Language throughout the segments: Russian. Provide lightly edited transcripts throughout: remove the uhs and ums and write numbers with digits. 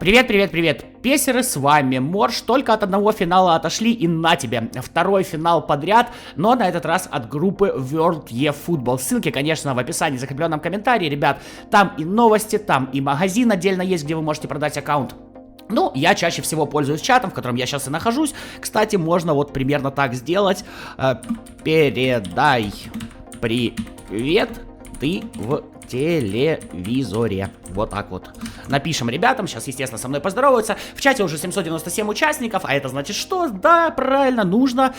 Привет, привет, привет, песеры, с вами Морж. Только от одного финала отошли, и на тебе, второй финал подряд, но на этот раз от группы World eFootball. Ссылки, конечно, в описании, в закрепленном комментарии, ребят. Там и новости, там и магазин отдельно есть, где вы можете продать аккаунт. Ну, я чаще всего пользуюсь чатом, в котором я сейчас и нахожусь. Кстати, можно вот примерно так сделать. Передай привет, ты в телевизоре. Вот так вот. Напишем ребятам, сейчас, естественно, со мной поздороваются. В чате уже 797 участников, а это значит что? Да, правильно, нужно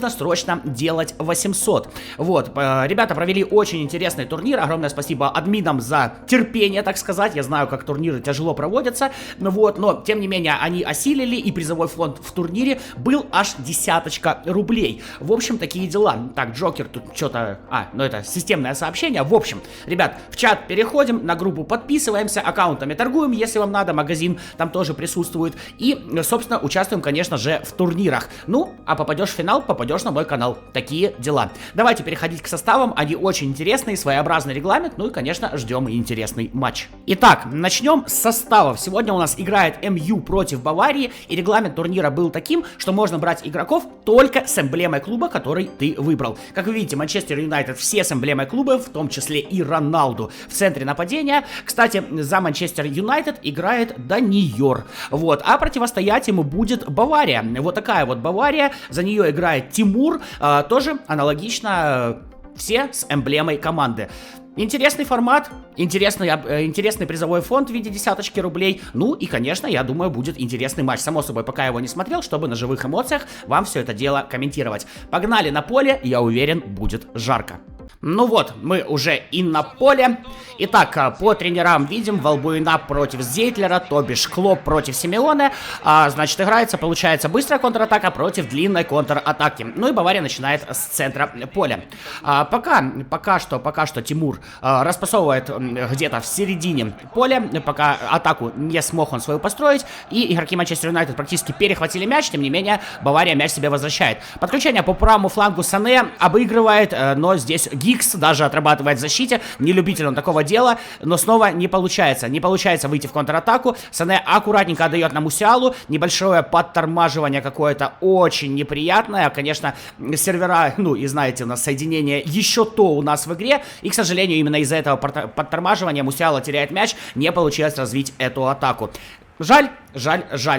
срочно делать 800. Вот, ребята провели очень интересный турнир. Огромное спасибо админам за терпение, так сказать. Я знаю, как турниры тяжело проводятся. Вот, но, тем не менее, они осилили, и призовой фонд в турнире был аж 10 рублей. В общем, такие дела. Так, Джокер тут что-то... ну это системное сообщение. В общем, ребят, в чат переходим, на группу подписываемся, аккаунтами торгуем, если вам надо, магазин там тоже присутствует. И, собственно, участвуем, конечно же, в турнирах. Ну, а попадешь в финал, попадешь на мой канал. Такие дела. Давайте переходить к составам, они очень интересные, своеобразный регламент, ну и, конечно, ждем интересный матч. Итак, начнем с составов. Сегодня у нас играет МЮ против Баварии, и регламент турнира был таким, что можно брать игроков только с эмблемой клуба, который ты выбрал. Как вы видите, Манчестер Юнайтед все с эмблемой клуба, в том числе и Роналду в центре нападения. Кстати, за Манчестер Юнайтед играет Даниор. Вот, а противостоять ему будет Бавария. Вот такая вот Бавария. За нее играет Тимур. Тоже аналогично, все с эмблемой команды. Интересный формат, интересный призовой фонд в виде 10 рублей. Ну и, конечно, я думаю, будет интересный матч. Само собой, пока я его не смотрел, чтобы на живых эмоциях вам все это дело комментировать. Погнали на поле, я уверен, будет жарко. Ну вот, мы уже и на поле. Итак, по тренерам видим: Валбуина против Зейтлера, то бишь Клоп против Симеоне. Значит, играется, получается, быстрая контратака против длинной контратаки. Ну и Бавария начинает с центра поля. Пока что Тимур распасовывает где-то в середине поля, пока атаку не смог он свою построить. И игроки Манчестер Юнайтед практически перехватили мяч, тем не менее, Бавария мяч себе возвращает. Подключение по правому флангу Сане обыгрывает, но здесь Гикс даже отрабатывает в защите. Не любитель он такого дела, но снова не получается. Не получается выйти в контратаку. Сане аккуратненько отдает на Мусиалу. Небольшое подтормаживание какое-то очень неприятное. Конечно, сервера, ну и знаете, у нас соединение еще то у нас в игре. И, к сожалению, именно из-за этого подтормаживания Мусиала теряет мяч. Не получилось развить эту атаку. Жаль.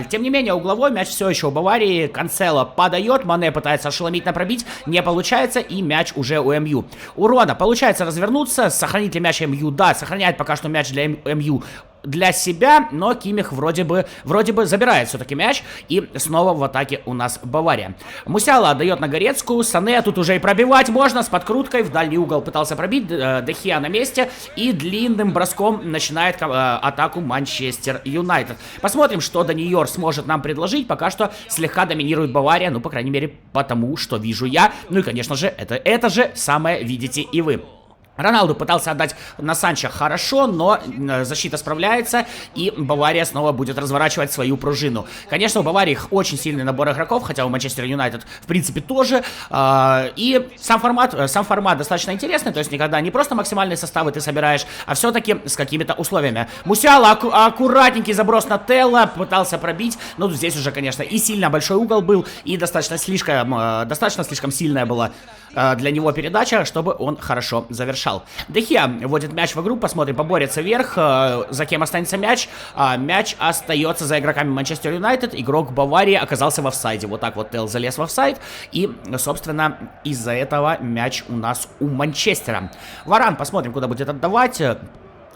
Тем не менее, угловой мяч все еще у Баварии. Канцело подает, Мане пытается ошеломительно пробить, не получается, и мяч уже у МЮ. У Рона получается развернуться, сохранить ли мяч МЮ? Да, сохраняет пока что мяч для МЮ для себя, но Кимих вроде бы забирает все-таки мяч, и снова в атаке у нас Бавария. Мусиала отдает на Горецкую, Сане тут уже и пробивать можно, с подкруткой в дальний угол пытался пробить, Дехия на месте, и длинным броском начинает атаку Манчестер Юнайтед. Посмотрим, что Даниор сможет нам предложить. Пока что слегка доминирует Бавария, ну, по крайней мере, потому что вижу я. Ну и, конечно же, это же самое видите и вы. Роналду пытался отдать на Санчо хорошо, но защита справляется, и Бавария снова будет разворачивать свою пружину. Конечно, у Баварии очень сильный набор игроков, хотя у Манчестер Юнайтед, в принципе, тоже. И сам формат достаточно интересный, то есть никогда не просто максимальные составы ты собираешь, а все-таки с какими-то условиями. Мусиала аккуратненький заброс на Телла, пытался пробить, но здесь уже, конечно, и сильно большой угол был, и достаточно слишком сильная была для него передача, чтобы он хорошо завершал. Дехия вводит мяч в игру, посмотрим, поборется вверх, за кем останется мяч. Мяч остается за игроками Манчестер Юнайтед, игрок Баварии оказался в офсайде. Вот так вот Телл залез в офсайд, и, собственно, из-за этого мяч у нас у Манчестера. Варан, посмотрим, куда будет отдавать.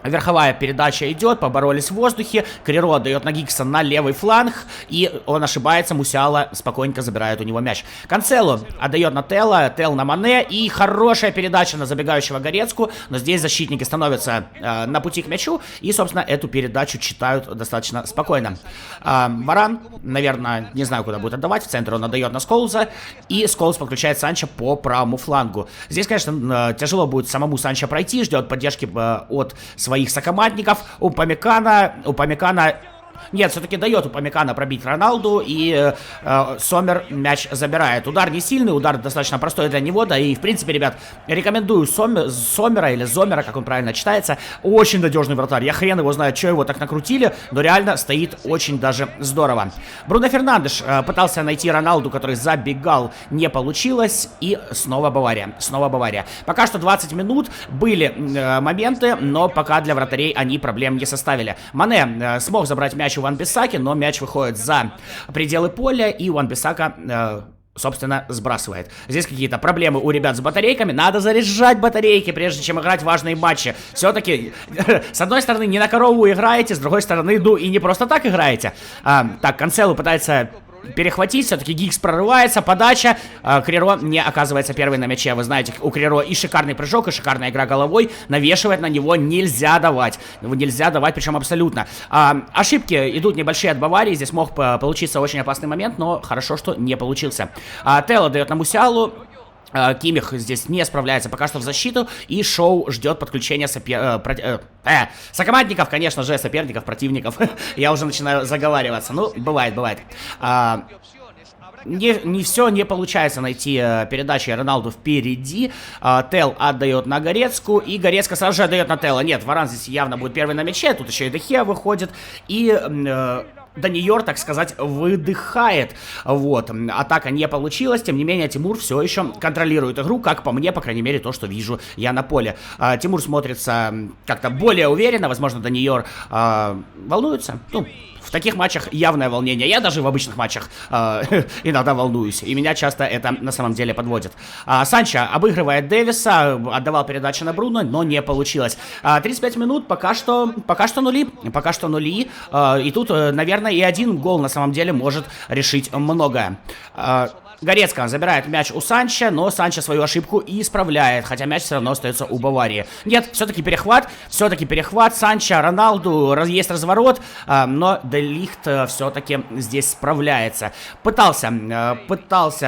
Верховая передача идет, поборолись в воздухе. Криро отдает на Гикса на левый фланг, и он ошибается, Мусиала спокойненько забирает у него мяч. Канцело отдает на Телла, Телл на Мане, и хорошая передача на забегающего Горецку, но здесь защитники становятся на пути к мячу, и, собственно, эту передачу читают достаточно спокойно. Варан, наверное, не знаю, куда будет отдавать, в центр он отдает на Сколза, и Сколз подключает Санчо по правому флангу. Здесь, конечно, тяжело будет самому Санчо пройти, ждет поддержки от своих сокомандников. У Памекана Нет, все-таки дает Упамекано пробить Роналду, и Сомер мяч забирает. Удар не сильный, удар достаточно простой для него, да, и в принципе, ребят, рекомендую Сомера или Зомера, как он правильно читается, очень надежный вратарь. Я хрен его знаю, что его так накрутили, но реально стоит очень даже здорово. Бруно Фернандеш пытался найти Роналду, который забегал, не получилось, и снова Бавария, снова Бавария. Пока что 20 минут, были моменты, но пока для вратарей они проблем не составили. Мане смог забрать мяч у Ван-Бисаки, но мяч выходит за пределы поля, и Ван-Бисака, собственно, сбрасывает. Здесь какие-то проблемы у ребят с батарейками. Надо заряжать батарейки, прежде чем играть важные матчи. Все-таки, с одной стороны, не на корову играете, с другой стороны, ну и не просто так играете. Так, Канцело пытается перехватить, все-таки Гиггс прорывается, подача, Криро не оказывается первый на мяче. Вы знаете, у Криро и шикарный прыжок, и шикарная игра головой, навешивать на него нельзя давать. Нельзя давать, причем абсолютно. Ошибки идут небольшие от Баварии, здесь мог получиться очень опасный момент, но хорошо, что не получился. Тело дает на Мусиалу. Кимих здесь не справляется пока что в защиту, и Шоу ждет подключения сокомандников, конечно же, соперников, противников. Я уже начинаю заговариваться. Ну, бывает. Не все не получается найти передачи Роналду впереди. Тел отдает на Горецку, и Горецка сразу же отдает на Тела. Нет, Варан здесь явно будет первый на мяче, тут еще и Дехе выходит, и Даниор, так сказать, выдыхает. Вот, атака не получилась, тем не менее Тимур все еще контролирует игру, как по мне, по крайней мере, то, что вижу я на поле. Тимур смотрится как-то более уверенно, возможно, Даниор волнуется, ну, в таких матчах явное волнение. Я даже в обычных матчах иногда волнуюсь. И меня часто это на самом деле подводит. Санчо обыгрывает Дэвиса. Отдавал передачу на Бруно, но не получилось. 35 минут, пока что нули. И тут, наверное, и один гол на самом деле может решить многое. Горецка забирает мяч у Санчо, но Санчо свою ошибку и исправляет, хотя мяч все равно остается у Баварии. Нет, все-таки перехват, Санчо, Роналду, есть разворот, но Де Лихт все-таки здесь справляется. Пытался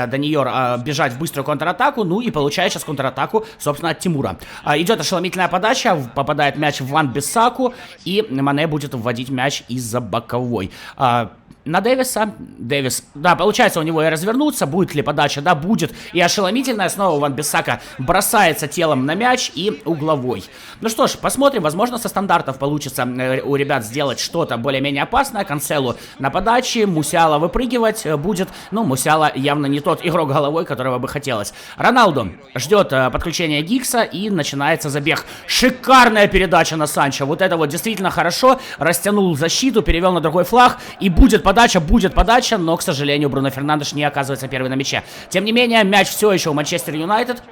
Даниор бежать в быструю контратаку, ну и получает сейчас контратаку, собственно, от Тимура. Идет ошеломительная подача, попадает мяч в Ван-Бисаку, и Мане будет вводить мяч из-за боковой. На Дэвиса. Дэвис, да, получается у него и развернуться. Будет ли подача? Да, будет. И ошеломительная. Снова Ван-Бисака бросается телом на мяч и угловой. Ну что ж, посмотрим. Возможно, со стандартов получится у ребят сделать что-то более-менее опасное. Канцелу на подаче. Мусиала выпрыгивать будет. Ну, Мусиала явно не тот игрок головой, которого бы хотелось. Роналду ждет подключения Гиггса, и начинается забег. Шикарная передача на Санчо. Вот это вот действительно хорошо. Растянул защиту, перевел на другой флаг. И будет подача, но, к сожалению, Бруно Фернандеш не оказывается первый на мяче. Тем не менее, мяч все еще у Манчестер Юнайтед.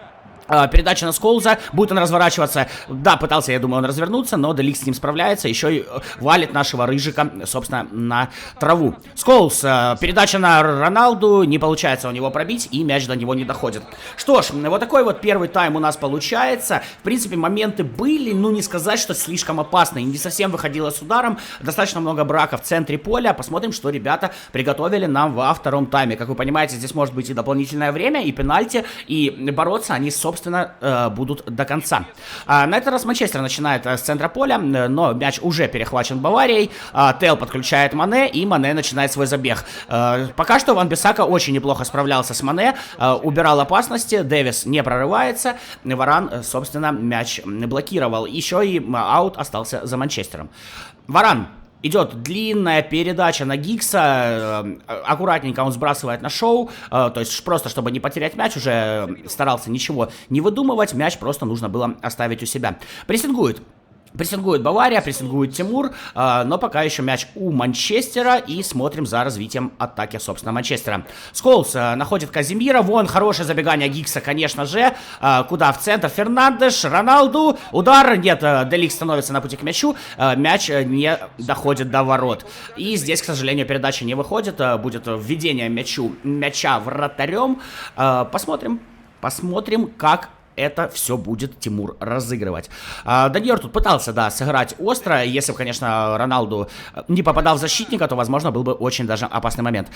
Передача на Сколза, будет он разворачиваться. Да, пытался, я думаю, он развернуться, но Де Лихт с ним справляется, еще и валит нашего Рыжика, собственно, на траву. Сколз, передача на Роналду, не получается у него пробить, и мяч до него не доходит. Что ж, вот такой вот первый тайм у нас получается. В принципе, моменты были, ну не сказать, что слишком опасные, не совсем выходило с ударом, достаточно много брака в центре поля. Посмотрим, что ребята приготовили нам во втором тайме. Как вы понимаете, здесь может быть и дополнительное время, и пенальти, и бороться они, собственно, будут до конца. На этот раз Манчестер начинает с центра поля, но мяч уже перехвачен Баварией. Тел подключает Мане, и Мане начинает свой забег. Пока что Ван-Бисака очень неплохо справлялся с Мане, убирал опасности, Дэвис не прорывается, Варан, собственно, мяч блокировал. Еще и аут остался за Манчестером. Варан. Идет длинная передача на Гиггса, аккуратненько он сбрасывает на Шоу, то есть просто, чтобы не потерять мяч, уже старался ничего не выдумывать, мяч просто нужно было оставить у себя. Прессингует Бавария, прессингует Тимур, но пока еще мяч у Манчестера, и смотрим за развитием атаки, собственно, Манчестера. Сколс находит Казимира, вон хорошее забегание Гиггса, конечно же, куда в центр Фернандеш, Роналду, удар, нет, Де Лихт становится на пути к мячу, мяч не доходит до ворот. И здесь, к сожалению, передача не выходит, будет введение мяча вратарем. Посмотрим, как это все будет Тимур разыгрывать. Даниор тут пытался, да, сыграть остро. Если бы, конечно, Роналду не попадал в защитника, то, возможно, был бы очень даже опасный момент.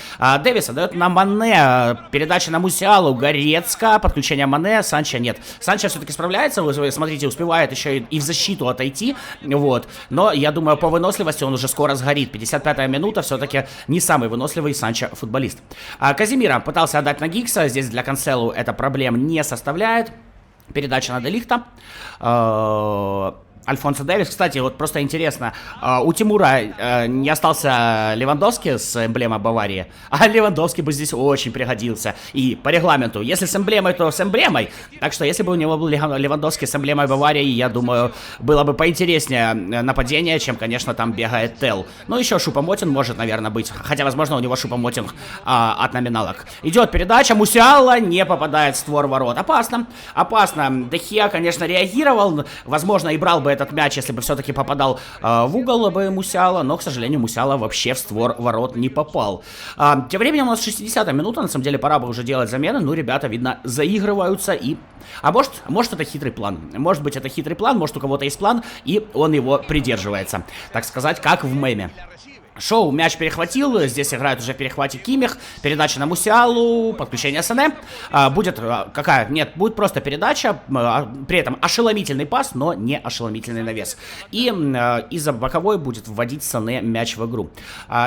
Дэвис отдает на Мане. Передача на Мусиалу. Горецко. Подключение Мане. Санчо нет. Санчо все-таки справляется. Вы смотрите, успевает еще и в защиту отойти. Вот. Но, я думаю, по выносливости он уже скоро сгорит. 55-я минута. Все-таки не самый выносливый Санчо футболист. Казимира пытался отдать на Гикса. Здесь для Канцелу это проблем не составляет. Передача на Де Лихта. Альфонсо Дэвис. Кстати, вот просто интересно, у Тимура не остался Левандовский с эмблемой Баварии, а Левандовский бы здесь очень пригодился. И по регламенту, если с эмблемой, то с эмблемой. Так что, если бы у него был Левандовский с эмблемой Баварии, я думаю, было бы поинтереснее нападение, чем, конечно, там бегает Тел. Ну, еще Шупомотин может, наверное, быть. Хотя, возможно, у него Шупомотин от номиналок. Идет передача, Мусиала не попадает в створ ворот. Опасно, опасно. Де Геа, конечно, реагировал, возможно, и брал бы этот мяч, если бы все-таки попадал в угол бы Мусиала, но, к сожалению, Мусиала вообще в створ ворот не попал. Тем временем у нас 60-я минута, на самом деле пора бы уже делать замены, ну, ребята, видно, заигрываются и... А может это хитрый план, может быть это хитрый план, может у кого-то есть план, и он его придерживается, так сказать, как в меме. Шоу мяч перехватил, здесь играет уже в перехвате Кимих, передача на Мусиалу, подключение Сане. Будет какая? Нет, будет просто передача, при этом ошеломительный пас, но не ошеломительный навес. И из-за боковой будет вводить Сане мяч в игру.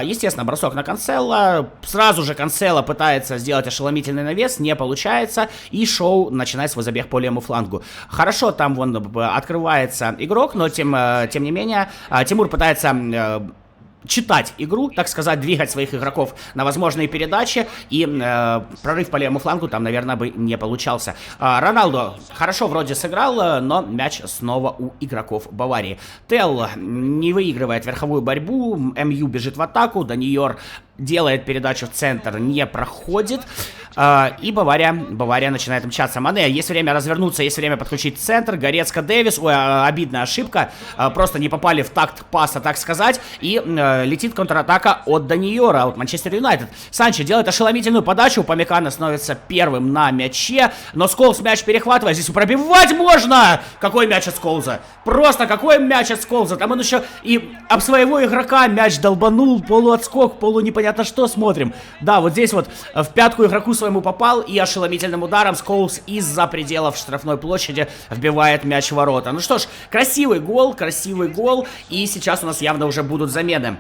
Естественно, бросок на Канцело, сразу же Канцело пытается сделать ошеломительный навес, не получается, и Шоу начинает свой забег по левому флангу. Хорошо, там вон открывается игрок, но тем не менее, Тимур пытается... читать игру, так сказать, двигать своих игроков на возможные передачи, и прорыв по левому флангу там, наверное, бы не получался. Роналдо хорошо вроде сыграл, но мяч снова у игроков Баварии. Тел не выигрывает верховую борьбу, МЮ бежит в атаку, Даниор делает передачу в центр, не проходит, и Бавария начинает мчаться. Мане, есть время развернуться, есть время подключить центр, Горецко, Дэвис, ой, обидная ошибка, просто не попали в такт паса, так сказать, и летит контратака от Даниора, от Манчестер Юнайтед. Санчо делает ошеломительную подачу, Упамекано становится первым на мяче, но Сколз мяч перехватывает, здесь пробивать можно! Какой мяч от Сколза? Просто какой мяч от Сколза? Там он еще и об своего игрока мяч долбанул, полуотскок, непонятно что смотрим. Да, вот здесь вот в пятку игроку своему попал, и ошеломительным ударом Сколз из-за пределов штрафной площади вбивает мяч в ворота. Ну что ж, красивый гол, и сейчас у нас явно уже будут замены.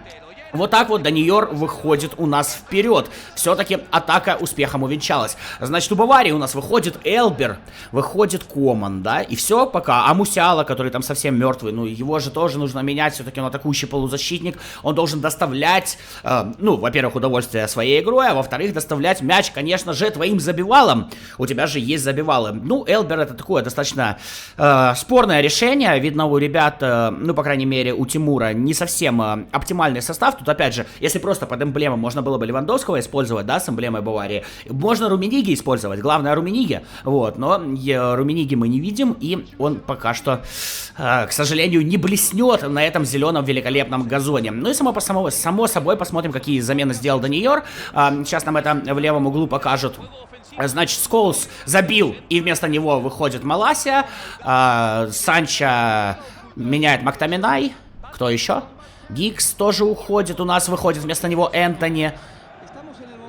Вот так вот Даниор выходит у нас вперед. Все-таки атака успехом увенчалась. Значит, у Баварии у нас выходит Элбер, выходит Коман, да, и все пока. А Мусиала, который там совсем мертвый, ну, его же тоже нужно менять. Все-таки он атакующий полузащитник. Он должен доставлять, ну, во-первых, удовольствие своей игрой, а во-вторых, доставлять мяч, конечно же, твоим забивалом. У тебя же есть забивалы. Ну, Элбер это такое достаточно спорное решение. Видно, у ребят, ну, по крайней мере, у Тимура не совсем оптимальный состав. Тут, опять же, если просто под эмблемой можно было бы Левандовского использовать, да, с эмблемой Баварии, можно Румениги использовать, главное Румениги, вот, но Румениги мы не видим, и он пока что, к сожалению, не блеснет на этом зеленом великолепном газоне. Ну и само собой посмотрим, какие замены сделал Даниор. Сейчас нам это в левом углу покажут. Значит, Сколз забил, и вместо него выходит Маласия, Санчо меняет Мактаминай, кто еще? Гикс тоже уходит, у нас выходит вместо него Энтони.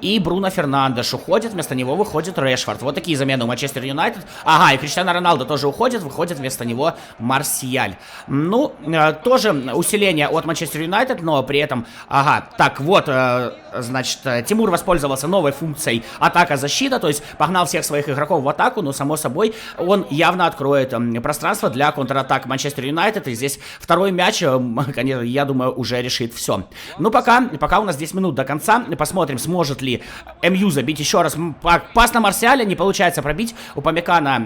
И Бруно Фернандеш уходит, вместо него выходит Решфорд. Вот такие замены у Манчестер Юнайтед. Ага, и Криштиано Роналдо тоже уходит, выходит вместо него Марсиаль. Ну, тоже усиление от Манчестер Юнайтед, но при этом... Ага, так вот, значит, Тимур воспользовался новой функцией атака-защита, то есть погнал всех своих игроков в атаку, но, само собой, он явно откроет пространство для контратак Манчестер Юнайтед, и здесь второй мяч, конечно, я думаю, уже решит все. Ну, пока у нас 10 минут до конца, посмотрим, сможет ли МЮ забить еще раз. Пас на Марсиаля, не получается пробить. Упамекано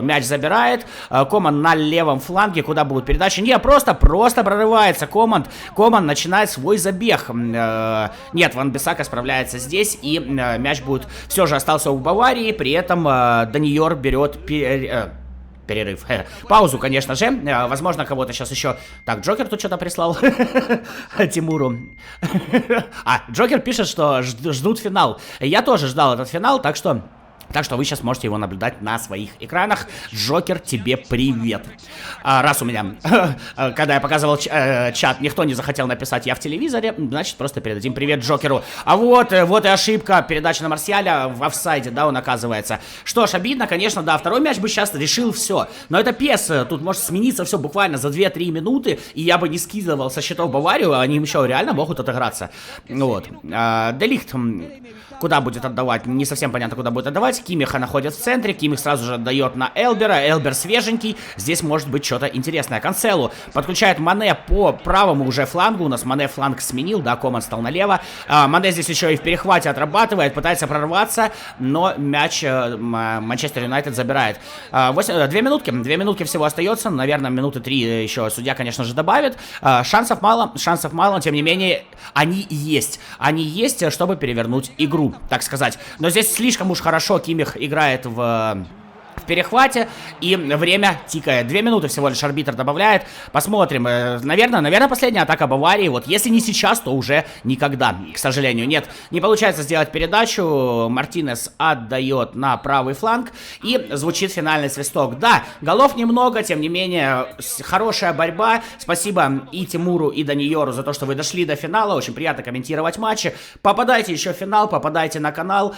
мяч забирает. Коман на левом фланге, куда будут передачи. Не, просто прорывается Коман. Коман начинает свой забег. Нет, Ван Бисака справляется здесь, и мяч будет все же остался у Баварии. При этом Даниор берет перерыв. Паузу, конечно же. Возможно, кого-то сейчас еще... Так, Джокер тут что-то прислал Тимуру. Джокер пишет, что ждут финал. Я тоже ждал этот финал, так что... Так что вы сейчас можете его наблюдать на своих экранах. Джокер, тебе привет. Раз у меня, когда я показывал чат, никто не захотел написать «я в телевизоре», значит, просто передадим привет Джокеру. А вот и ошибка. Передача на Марсиаля в офсайде, да, он оказывается. Что ж, обидно, конечно, да. Второй мяч бы сейчас решил все. Но это PES. Тут может смениться все буквально за 2-3 минуты. И я бы не скидывал со счетов Баварию. Они еще реально могут отыграться. Вот. Де Лихт куда будет отдавать? Не совсем понятно, куда будет отдавать. Кимиха находит в центре. Кимих сразу же отдает на Элбера. Элбер свеженький. Здесь может быть что-то интересное. Канцелу подключает Мане по правому уже флангу. У нас Мане фланг сменил, да, Коман стал налево. Мане здесь еще и в перехвате отрабатывает, пытается прорваться, но мяч Манчестер Юнайтед забирает. 2 минутки всего остается. Наверное, минуты 3 еще судья, конечно же, добавит. Шансов мало, но тем не менее они есть. Они есть, чтобы перевернуть игру, так сказать. Но здесь слишком уж хорошо Кимих играет в перехвате, и время тикает. 2 минуты всего лишь арбитр добавляет. Посмотрим. Наверное, последняя атака Баварии. Вот если не сейчас, то уже никогда. К сожалению, нет. Не получается сделать передачу. Мартинес отдает на правый фланг. И звучит финальный свисток. Да, голов немного, тем не менее, хорошая борьба. Спасибо и Тимуру, и Даниору за то, что вы дошли до финала. Очень приятно комментировать матчи. Попадайте еще в финал, попадайте на канал.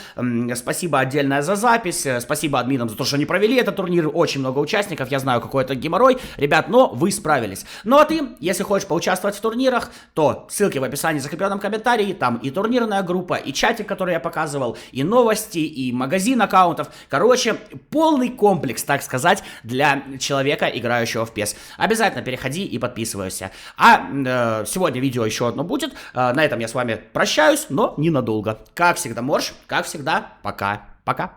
Спасибо отдельное за запись. Спасибо админам за то, что они провели этот турнир, очень много участников, я знаю, какой это геморрой, ребят, но вы справились. Ну а ты, если хочешь поучаствовать в турнирах, то ссылки в описании, в закрепленном комментарии, там и турнирная группа, и чатик, который я показывал, и новости, и магазин аккаунтов, короче, полный комплекс, так сказать, для человека, играющего в PES. Обязательно переходи и подписывайся. А сегодня видео еще одно будет, на этом я с вами прощаюсь, но ненадолго. Как всегда, Морж, как всегда, пока-пока.